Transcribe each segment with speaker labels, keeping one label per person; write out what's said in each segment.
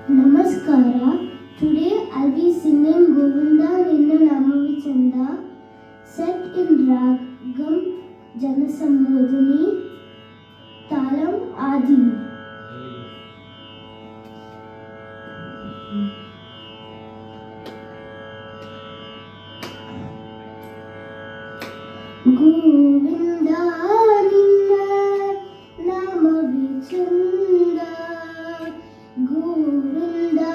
Speaker 1: Namaskara. Today I'll be singing Govinda Ninna Namavi Chanda, set in Ragam Janasamodhini, Talam Adi. Govinda Ninna Namavi Chanda, Govinda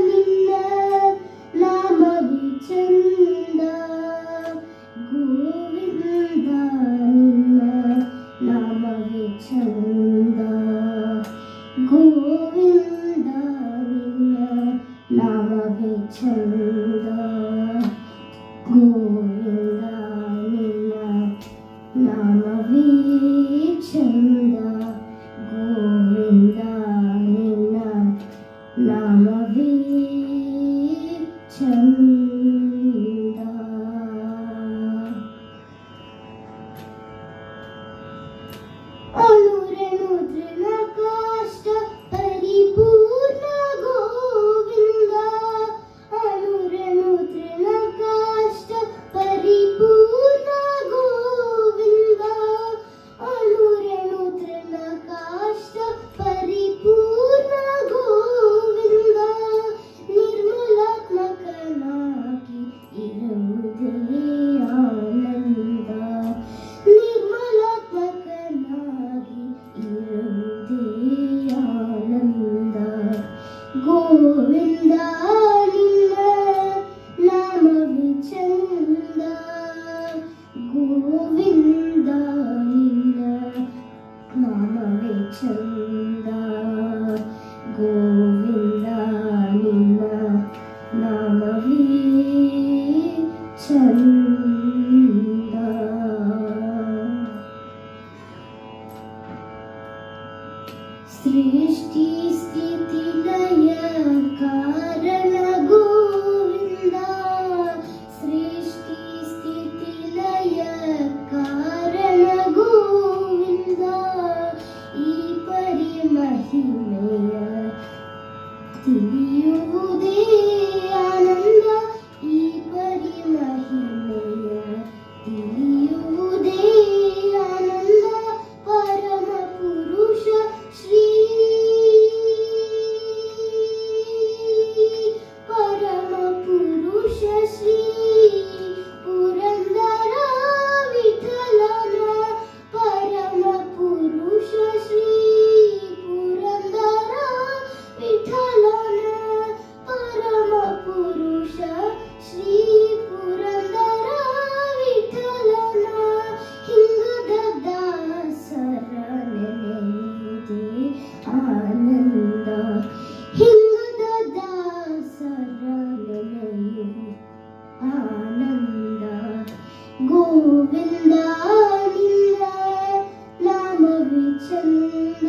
Speaker 1: Ninna Namavi Chanda, Govinda Ninna Namavi Chanda, Govinda Ninna Namavi Chanda, Govinda Ninna Namavi Chanda, Govinda Ninna Namavi Chanda. Anurenu Trinakashta Paripurna Govinda, Anurenu Trinakashta Paripurna Govinda, Anurenu Trinakashta Paripurna Govinda, Nirmalatmakanaki irude Ananda, Nirmalatmakanaki irude Ananda, Govinda Ninna Namavi Chanda, Govinda Ninna Namavi Chanda, Govinda Ninna Namavi Chanda. Srishti Sthiti Laya Karana Govinda, Srishti Sthiti Laya Karana Govinda, ಈ ಪರಿ ಮಹಿಮೆಯ ತಿಳಿಯುವುದೇ ಆನಂದ, ಈ ಪರಿ ಮಹಿಮೆಯ ತಿಳಿಯುವುದೇ ಆನಂದ, ಪರಮ ಪುರುಷ ಶ್ರೀ ಪರಮ ಪುರುಷ ಶ್ರೀ ಪುರಂದರ ವಿಠಲನ, ಪರಮ ಪುರುಷ ಶ್ರೀ ಪುರಂದರ ವಿಠಲನ, ಪರಮ ಪುರುಷ ಶ್ರೀ ಪುರಂದರ ವಿಠಲನ, ಹಿಂಗದ ದಾಸರ ನೆನೆಯುವುದೇ ಆನಂದ, ಹಿಂಗದ ದಾಸರ ನೆನೆಯುವುದೇ ಆನಂದ, ಗೋವಿಂದ ನಿನ್ನ ನಾಮವಿ ಚಂದ.